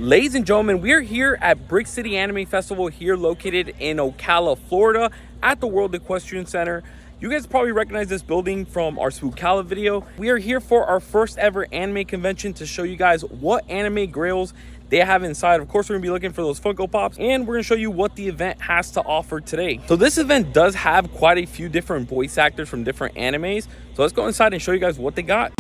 Ladies and gentlemen, we are here at Brick City Anime Festival here located in Ocala, Florida at the World Equestrian Center. You guys probably recognize this building from our Ocala video. We are here for our first ever anime convention to show you guys what anime grails they have inside. Of course, we're gonna be looking for those Funko Pops, and we're gonna show you what the event has to offer today. So this event does have quite a few different voice actors from different animes. So let's go inside and show you guys what they got.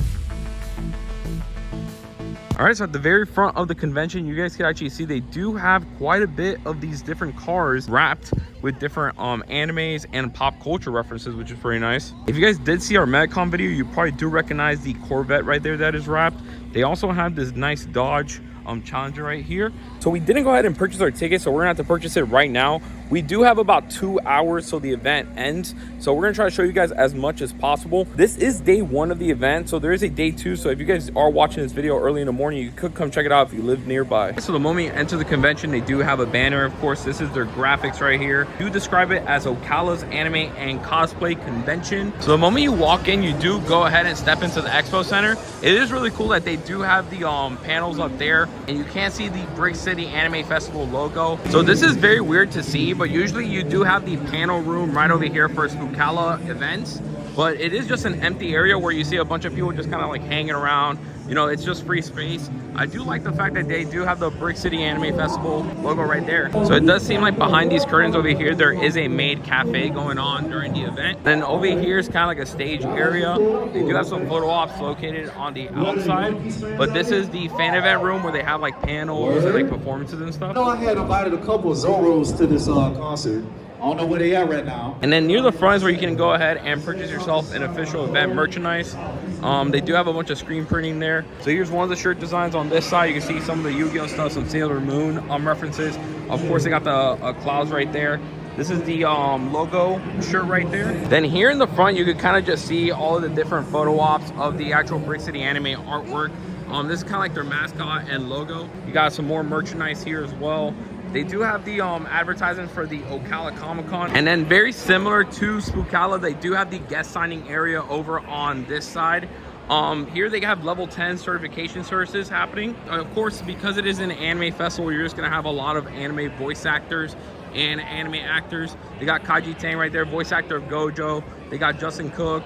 All right, so at the very front of the convention, you guys can actually see they do have quite a bit of these different cars wrapped with different animes and pop culture references, which is pretty nice. If you guys did see our Metcon video, you probably do recognize the Corvette right there that is wrapped. They also have this nice Dodge Challenger right here. So we didn't go ahead and purchase our ticket, so we're gonna have to purchase it right now. We do have about 2 hours till the event ends, so we're gonna try to show you guys as much as possible. This is day 1 of the event, so there is a day 2. So if you guys are watching this video early in the morning, you could come check it out if you live nearby. So the moment you enter the convention, they do have a banner. Of course, this is their graphics right here. Do describe it as Ocala's Anime and Cosplay Convention. So the moment you walk in, you do go ahead and step into the expo center. It is really cool that they do have the panels up there, and you can see the Brick City Anime Festival logo. So this is very weird to see, but usually you do have the panel room right over here for Ocala events, but it is just an empty area where you see a bunch of people just kind of like hanging around. You know, it's just free space. I do like the fact that they do have the Brick City Anime Festival logo right there. So it does seem like behind these curtains over here, there is a maid cafe going on during the event. Then over here is kind of like a stage area. They do have some photo ops located on the outside, but this is the fan event room where they have like panels and like performances and stuff. I know I had invited a couple of Zoros to this concert. I don't know where they at right now. And then near the front is where you can go ahead and purchase yourself an official event merchandise. They do have a bunch of screen printing there. So here's one of the shirt designs on this side. You can see some of the Yu-Gi-Oh stuff, some Sailor Moon references. Of course, they got the clouds right there. This is the logo shirt right there. Then here in the front, you can kind of just see all of the different photo ops of the actual Brick City Anime artwork. This is kind of like their mascot and logo. You got some more merchandise here as well. They do have the advertisements for the Ocala Comic Con. And then very similar to Spookala, they do have the guest signing area over on this side. Here they have level 10 certification services happening. Of course, because it is an anime festival, you're just gonna have a lot of anime voice actors and anime actors. They got Kaji Tang right there, voice actor of Gojo. They got Justin Cook.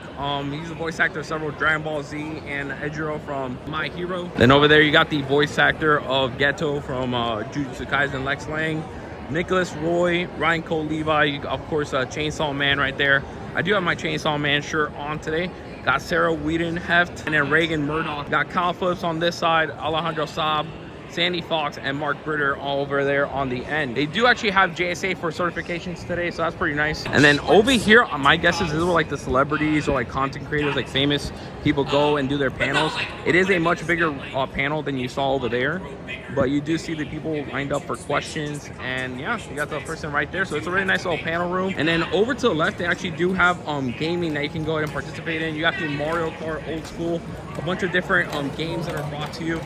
He's the voice actor of several Dragon Ball Z and Ejiro from My Hero. Then over there, you got the voice actor of Geto from Jujutsu Kaisen, Lex Lang. Nicholas Roy, Ryan Cole Levi, of course, Chainsaw Man right there. I do have my Chainsaw Man shirt on today. Got Sarah Whedon Heft, and then Reagan Murdoch. Got Kyle Phillips on this side, Alejandro Saab, Sandy Fox, and Mark Britter all over there on the end. They do actually have JSA for certifications today, so that's pretty nice. And then over here, my guess is this is where like the celebrities or like content creators, like famous people go and do their panels. It is a much bigger panel than you saw over there, but you do see the people lined up for questions. And yeah, you got the person right there. So it's a really nice little panel room. And then over to the left, they actually do have gaming that you can go ahead and participate in. You got the Mario Kart Old School, a bunch of different games that are brought to you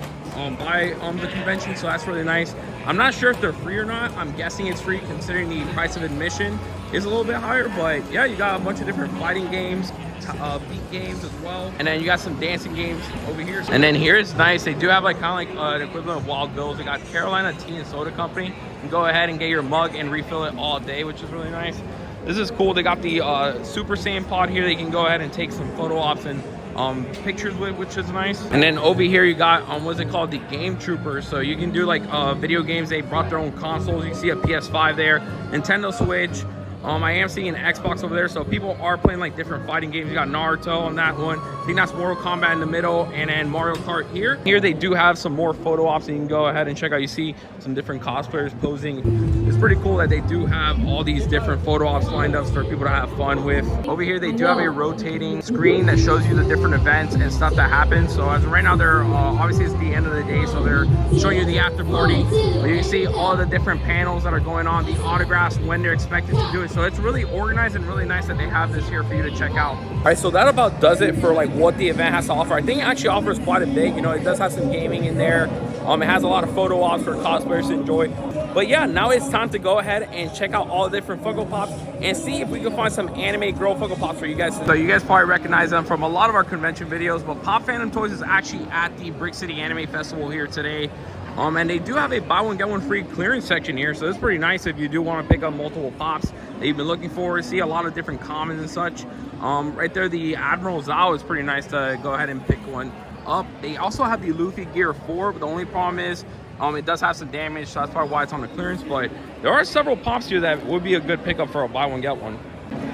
by the convention, so that's really nice. I'm not sure if they're free or not. I'm guessing it's free considering the price of admission is a little bit higher, but yeah, you got a bunch of different fighting games, beat games as well, and then you got some dancing games over here. And then here is nice. They do have like kind of like an equivalent of Wild Bills. They got Carolina Tea and Soda Company. You can go ahead and get your mug and refill it all day, which is really nice. This is cool. They got the Super Saiyan pod here. They can go ahead and take some photo ops and pictures with, which is nice. And then over here you got what's it called, the Game Troopers. So you can do like video games. They brought their own consoles. You can see a PS5 there, Nintendo Switch. I am seeing an Xbox over there, so people are playing like different fighting games. You got Naruto on that one. I think that's Mortal Kombat in the middle, and then Mario Kart here. Here they do have some more photo ops that you can go ahead and check out. You see some different cosplayers posing. It's pretty cool that they do have all these different photo ops lined up for people to have fun with. Over here they do have a rotating screen that shows you the different events and stuff that happens. So as of right now, they're obviously it's the end of the day, so they're showing you the after party. But you can see all the different panels that are going on, the autographs, when they're expected to do it. So it's really organized and really nice that they have this here for you to check out. All right, so that about does it for like what the event has to offer. I think it actually offers quite a bit. You know, it does have some gaming in there. It has a lot of photo ops for cosplayers to enjoy. But yeah, now it's time to go ahead and check out all the different Funko Pops and see if we can find some Anime GRAIL Funko Pops for you guys. So you guys probably recognize them from a lot of our convention videos, but Pop Fandom Toys is actually at the Brick City Anime Festival here today. And they do have a buy one get one free clearance section here, so it's pretty nice if you do want to pick up multiple pops that you've been looking for. See a lot of different commons and such. Right there, the Admiral Zhao is pretty nice to go ahead and pick one up. They also have the Luffy Gear 4, but the only problem is it does have some damage, so that's probably why it's on the clearance. But there are several pops here that would be a good pickup for a buy one get one.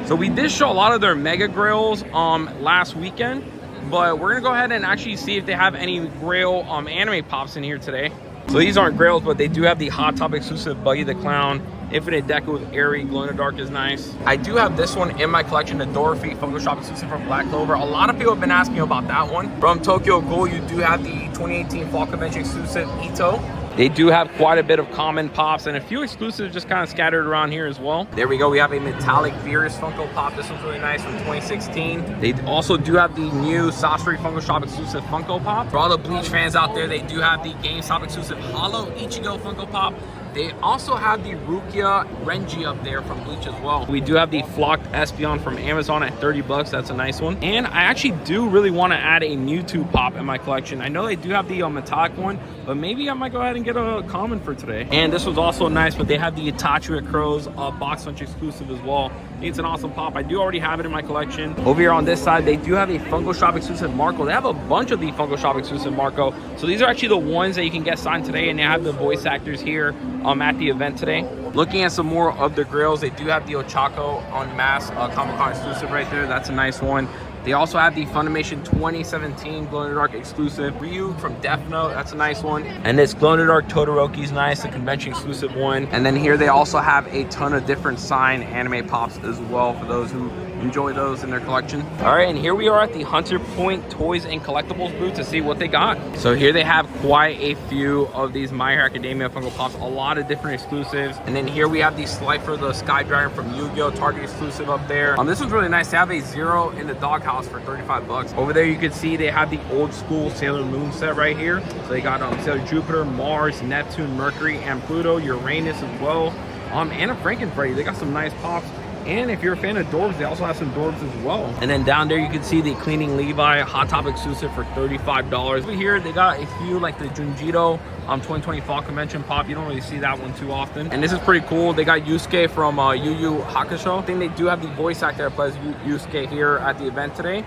So we did show a lot of their Mega Grails last weekend, but we're gonna go ahead and actually see if they have any Grail anime pops in here today. So these aren't Grails, but they do have the Hot Top exclusive Buggy the Clown. Infinite Deca with Airy, Glow in the Dark is nice. I do have this one in my collection, the Dorothy Funko Shop exclusive from Black Clover. A lot of people have been asking about that one. From Tokyo Ghoul, you do have the 2018 Fall Convention exclusive Ito. They do have quite a bit of common pops and a few exclusives just kind of scattered around here as well. There we go. We have a metallic Beerus Funko Pop. This one's really nice from 2016. They also do have the new Sasori Funko Shop exclusive Funko Pop. For all the Bleach fans out there, they do have the GameStop exclusive Hollow Ichigo Funko Pop. They also have the Rukia Renji up there from Bleach as well. We do have the Flocked Espeon from Amazon at 30 bucks. That's a nice one. And I actually do really want to add a Mewtwo pop in my collection. I know they do have the metallic one, but maybe I might go ahead and get a common for today. And this was also nice, but they have the Itachi at Crows box lunch exclusive as well. It's an awesome pop. I do already have it in my collection. Over here on this side, they do have a Funko Shop exclusive Marco. They have a bunch of the Funko Shop exclusive Marco. So these are actually the ones that you can get signed today, and they have the voice actors here at the event today. Looking at some more of the Grails, they do have the Ochako on Mass Comic-Con exclusive right there. That's a nice one. They also have the Funimation 2017 Glow in the Dark exclusive Ryu from Death Note. That's a nice one. And this Glow in the Dark Todoroki is nice, the convention exclusive one. And then here they also have a ton of different signed anime pops as well for those who enjoy those in their collection. All right, and here we are at the Hunter Point Toys and Collectibles booth to see what they got. So here they have quite a few of these My Hero Academia Funko Pops, a lot of different exclusives. And then here we have the Slifer, the Sky Dragon from Yu-Gi-Oh! Target exclusive up there. This one's really nice. They have a Zero in the doghouse for 35 bucks. Over there you can see they have the old school Sailor Moon set right here. So they got Sailor Jupiter, Mars, Neptune, Mercury, and Pluto, Uranus as well. And a Frankenfreddy. They got some nice pops. And if you're a fan of Dorbs, they also have some Dorbs as well. And then down there, you can see the Cleaning Levi Hot Top exclusive for $35. Over here, they got a few like the Junjito 2020 Fall Convention pop. You don't really see that one too often. And this is pretty cool. They got Yusuke from Yu Yu Hakusho. I think they do have the voice actor that plays Yusuke here at the event today.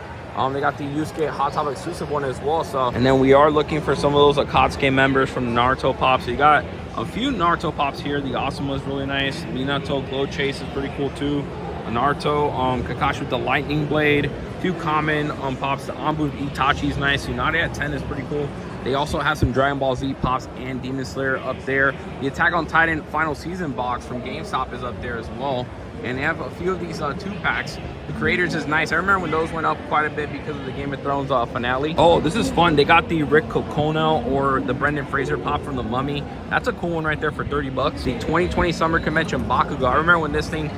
They got the Yusuke Hot Top exclusive one as well. So, and then we are looking for some of those Akatsuki members from Naruto pops. So you got a few Naruto pops here. The Asuma is really nice. Minato Glow Chase is pretty cool too. Naruto, Kakashi with the Lightning Blade. A few common pops. The Anbu Itachi is nice. Tsunade at 10 is pretty cool. They also have some Dragon Ball Z pops and Demon Slayer up there. The Attack on Titan Final Season box from GameStop is up there as well. And they have a few of these 2-packs. The Creators is nice. I remember when those went up quite a bit because of the Game of Thrones finale. Oh, this is fun. They got the Rick Kokona or the Brendan Fraser pop from The Mummy. That's a cool one right there for 30 bucks. The 2020 Summer Convention Bakugo. I remember when this thing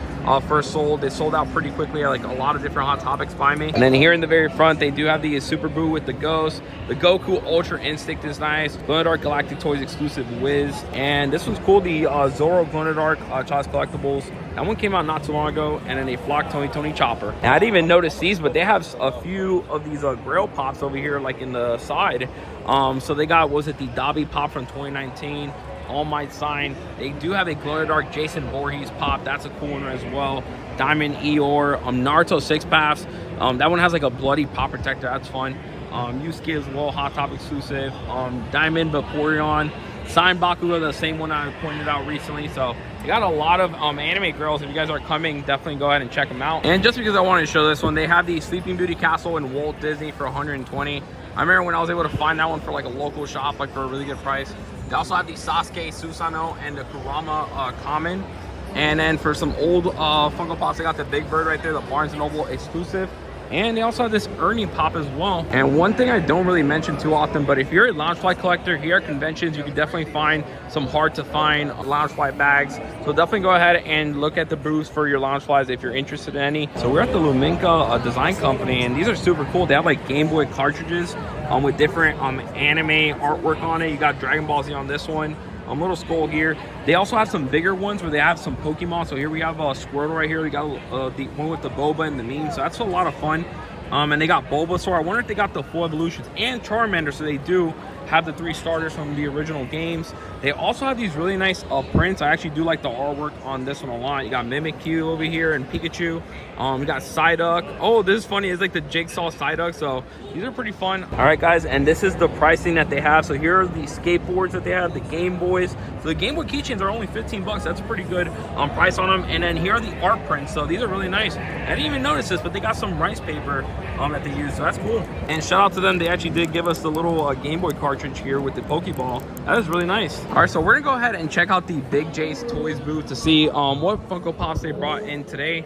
first sold. They sold out pretty quickly. Like a lot of different Hot Topics by me. And then here in the very front, they do have the Super Boo with the Ghost. The Goku Ultra Instinct is nice. Glow in the Dark Galactic Toys exclusive Wiz. And this one's cool. The Zoro Glow in the Dark Child's Collectibles. That one came out not too long ago. And then they flocked Tony Chopper. And I didn't even notice these, but they have a few of these Grail pops over here, like in the side. So they got, was it the Dobby pop from 2019? All Might sign. They do have a Glow in the Dark Jason Voorhees pop. That's a cool one as well. Diamond Eeyore, Naruto 6-packs. That one has like a bloody pop protector. That's fun. Yusuke as well, Hot Top exclusive. Diamond Vaporeon. Signed Bakugo, the same one I pointed out recently. So they got a lot of anime girls. If you guys are coming, definitely go ahead and check them out. And just because I wanted to show this one, they have the Sleeping Beauty Castle in Walt Disney for 120. I remember when I was able to find that one for like a local shop, like for a really good price. They also have the Sasuke Susanoo and the Kurama Common. And then for some old Funko Pops, they got the Big Bird right there, the Barnes & Noble exclusive. And they also have this Ernie pop as well. And one thing I don't really mention too often, but if you're a Loungefly collector here at conventions, you can definitely find some hard to find Loungefly bags. So definitely go ahead and look at the booths for your Loungeflies if you're interested in any. So we're at the Luminka Design Company, and these are super cool. They have like Game Boy cartridges with different anime artwork on it. You got Dragon Ball Z on this one. Little skull here. They also have some bigger ones where they have some Pokemon. So here we have Squirtle right here. We got the one with the Boba and the meme. So that's a lot of fun. And they got Bulbasaur. I wonder if they got the full evolutions and Charmander. So they do. have the 3 starters from the original games. They also have these really nice prints. I actually do like the artwork on this one a lot. You got Mimikyu over here and Pikachu. We got Psyduck. Oh, this is funny. It's like the Jigsaw Psyduck. So these are pretty fun. All right, guys, and this is the pricing that they have. So here are the skateboards that they have, the Game Boys. So the Game Boy keychains are only 15 bucks. That's a pretty good price on them. And then here are the art prints. So these are really nice. I didn't even notice this, but they got some rice paper that they use. So that's cool. And shout out to them. They actually did give us the little Game Boy cartridge here with the Pokeball. That is really nice. All right, so we're gonna go ahead and check out the Big J's Toys booth to see what Funko Pops they brought in today.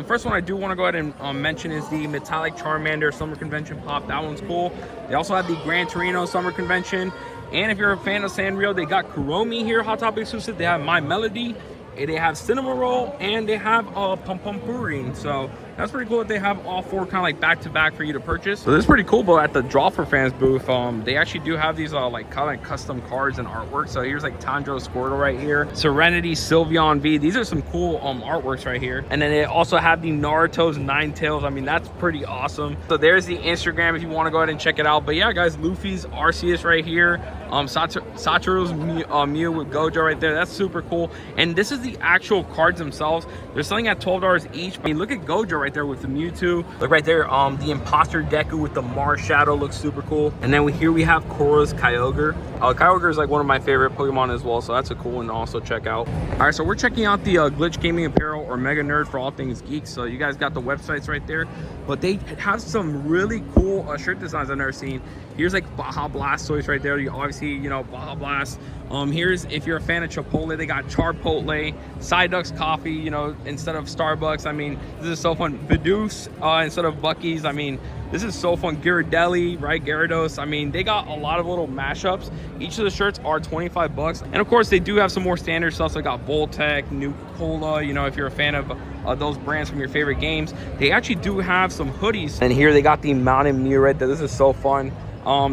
First one I do want to go ahead and mention is the Metallic Charmander Summer Convention Pop. That one's cool. They also have the Gran Torino Summer Convention. And if you're a fan of Sanrio, they got Kuromi here, Hot Topic exclusive. They have My Melody. They have Cinema Roll, and they have Pum Pum Purine. So that's pretty cool that they have all 4 kind of like back to back for you to purchase. So this is pretty cool. But at the Draw for Fans booth, they actually do have these like kind of custom cards and artwork. So here's like Tanjiro Squirtle right here, Serenity, Sylveon V. These are some cool artworks right here. And then they also have the Naruto's Ninetales. I mean, that's pretty awesome. So there's the Instagram if you want to go ahead and check it out. But yeah, guys, Luffy's Arceus right here. Satoru's Mew with Gojo right there. That's super cool. And this is the actual cards themselves. They're selling at $12 each. I mean, look at Gojo right there with the Mewtwo. Look right there, the Imposter Deku with the Mars Shadow looks super cool. And then here we have Korra's Kyogre. Kyogre is like one of my favorite Pokemon as well, so that's a cool one to also check out. All right, so we're checking out the Glitch Gaming Apparel or Mega Nerd for all things geek. So you guys got the websites right there, but they have some really cool shirt designs I've never seen. Here's like Baja Blast toys right there. You obviously, you know, Baja Blast. Here's, if you're a fan of Chipotle, they got Charpotle, Psyduck's Coffee, you know, instead of Starbucks. I mean, this is so fun. Bidoof instead of Buc-ee's. I mean, this is so fun. Ghirardelli, right? Gyarados. I mean, they got a lot of little mashups. Each of the shirts are 25 bucks. And of course, they do have some more standard stuff. So they got Voltec, Nuka-Cola, you know, if you're a fan of those brands from your favorite games. They actually do have some hoodies. And here they got the Mountain Mew right there. This is so fun.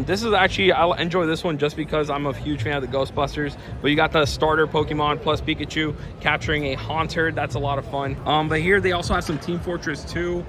This is actually, I enjoy this one just because I'm a huge fan of the Ghostbusters. But you got the starter Pokemon plus Pikachu capturing a Haunter. That's a lot of fun. But here they also have some Team Fortress 2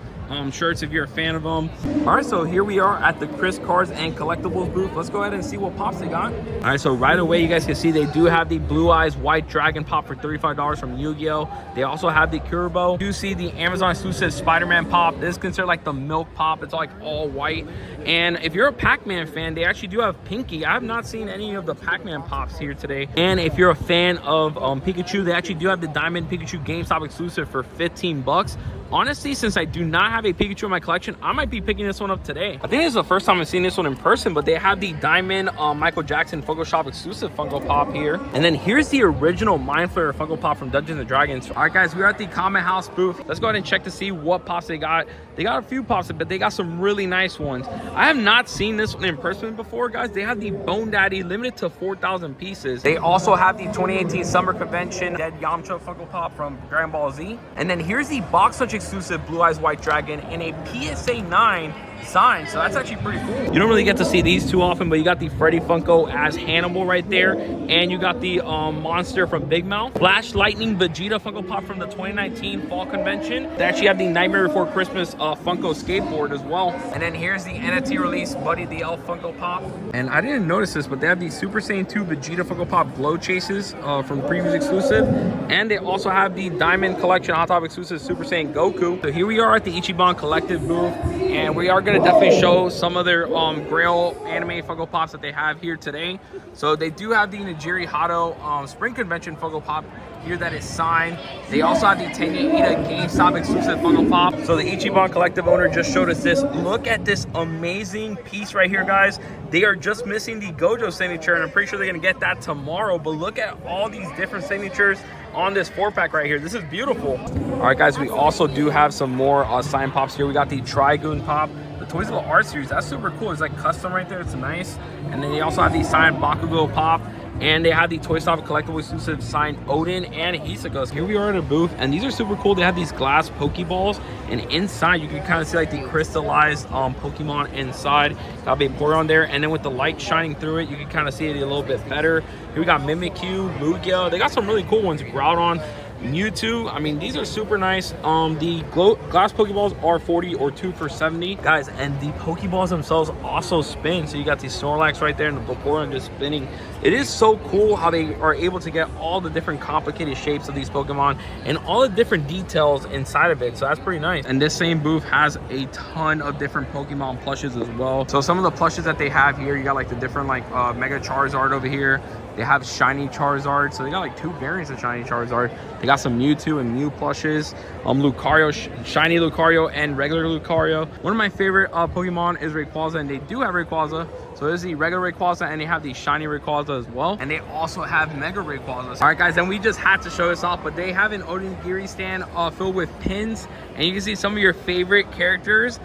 shirts if you're a fan of them. All right, so here we are at the Chris Cards and Collectibles booth. Let's go ahead and see what pops they got. All right, so right away you guys can see they do have the Blue Eyes White Dragon pop for $35 from Yu-Gi-Oh. They also have the Kurbo. You see the Amazon exclusive Spider-Man pop. This is considered like the milk pop. It's like all white. And if you're a Pac-Man fan, they actually do have Pinky. I have not seen any of the Pac-Man pops here today. And if you're a fan of Pikachu, they actually do have the Diamond Pikachu GameStop exclusive for 15 bucks. Honestly, since I do not have a Pikachu in my collection, I might be picking this one up today. I think this is the first time I've seen this one in person, but they have the Diamond Michael Jackson Funko Shop exclusive Funko Pop here. And then here's the original Mind Flayer Funko Pop from Dungeons & Dragons. All right, guys, we're at the Comet House booth. Let's go ahead and check to see what pops they got. They got a few pops, but they got some really nice ones. I have not seen this one in person before, guys. They have the Bone Daddy limited to 4,000 pieces. They also have the 2018 Summer Convention Dead Yamcha Funko Pop from Dragon Ball Z. And then here's the Box Lunch exclusive Blue Eyes White Dragon in a PSA 9 sign. So that's actually pretty cool. You don't really get to see these too often, but you got the Freddy Funko as Hannibal right there, and you got the monster from Big Mouth. Flash Lightning Vegeta Funko Pop from the 2019 Fall Convention. They actually have the Nightmare Before Christmas Funko skateboard as well. And then here's the NFT release Buddy the Elf Funko Pop. And I didn't notice this, but they have the Super Saiyan 2 Vegeta Funko Pop Glow Chases from the previous exclusive. And they also have the Diamond Collection Hot Top exclusive Super Saiyan Goku. So here we are at the Ichiban Collective booth, and we are going to definitely show some of their Grail anime Funko Pops that they have here today. So they do have the Nijiri Hado Spring Convention Funko Pop here that is signed. They also have the Tenya Ida GameStop exclusive Funko Pop. So the Ichiban Collective owner just showed us this. Look at this amazing piece right here, guys. They are just missing the Gojo signature, and I'm pretty sure they're gonna get that tomorrow. But look at all these different signatures on this 4-pack right here. This is beautiful. All right, guys, we also do have some more signed pops here. We got the Trigoon Pop, the Toys of the Art series. That's super cool. It's like custom right there. It's nice. And then they also have the signed Bakugo Pop, and they have the Toy Stop collectible exclusive signed Odin and Hisoka. Here we are at a booth, and these are super cool. They have these glass Pokeballs, and inside you can kind of see like the crystallized Pokemon inside. Got Vaporeon there, and then with the light shining through it, you can kind of see it a little bit better. Here we got Mimikyu, Lugia. They got some really cool ones. Groudon. Mewtwo, I mean, these are super nice. The glass Pokeballs are 40 or 2 for 70. Guys, and the Pokeballs themselves also spin. So you got these Snorlax right there and the Vaporeon just spinning. It is so cool how they are able to get all the different complicated shapes of these Pokemon and all the different details inside of it. So that's pretty nice. And this same booth has a ton of different Pokemon plushes as well. So some of the plushes that they have here, you got like the different like Mega Charizard over here. They have shiny Charizard, so they got like 2 variants of shiny Charizard. They got some Mewtwo and Mew plushes, Lucario, shiny Lucario and regular Lucario. One of my favorite Pokemon is Rayquaza, and they do have Rayquaza. So there's the regular Rayquaza, and they have the shiny Rayquaza as well. And they also have Mega Rayquaza. All right, guys, and we just had to show this off, but they have an onigiri stand filled with pins, and you can see some of your favorite characters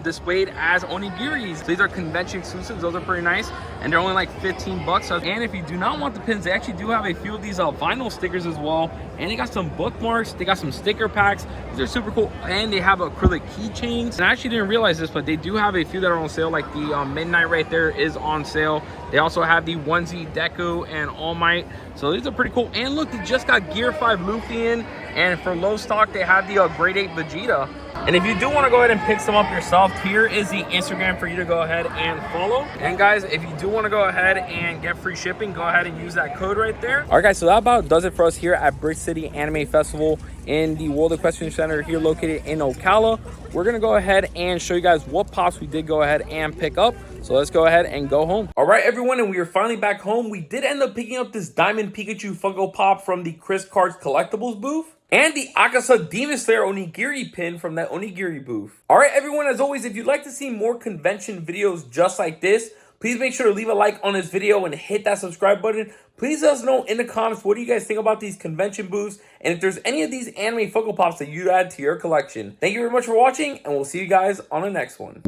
displayed as onigiris. So these are convention exclusives. Those are pretty nice, and they're only like 15 bucks. And if you do not want the pins, they actually do have a few of these vinyl stickers as well, and they got some bookmarks, they got some sticker packs. These are super cool, and they have acrylic keychains. And I actually didn't realize this, but they do have a few that are on sale, like the Midnight right there is on sale. They also have the onesie Deku and All Might. So these are pretty cool. And look, they just got Gear 5 Luffy in, and for low stock they have the Grade 8 Vegeta. And if you do want to go ahead and pick some up yourself, here is the Instagram for you to go ahead and follow. And guys, if you do want to go ahead and get free shipping, go ahead and use that code right there. All right, guys, so that about does it for us here at Brick City Anime Festival in the World Equestrian Center here located in Ocala. We're going to go ahead and show you guys what pops we did go ahead and pick up. So let's go ahead and go home. All right, everyone, and we are finally back home. We did end up picking up this Diamond Pikachu Funko Pop from the Chris Cards Collectibles booth, and the Akasa Demon Slayer Onigiri pin from that Onigiri booth. All right, everyone, as always, if you'd like to see more convention videos just like this, please make sure to leave a like on this video and hit that subscribe button. Please let us know in the comments, what do you guys think about these convention booths, and if there's any of these anime Funko Pops that you'd add to your collection. Thank you very much for watching, and we'll see you guys on the next one.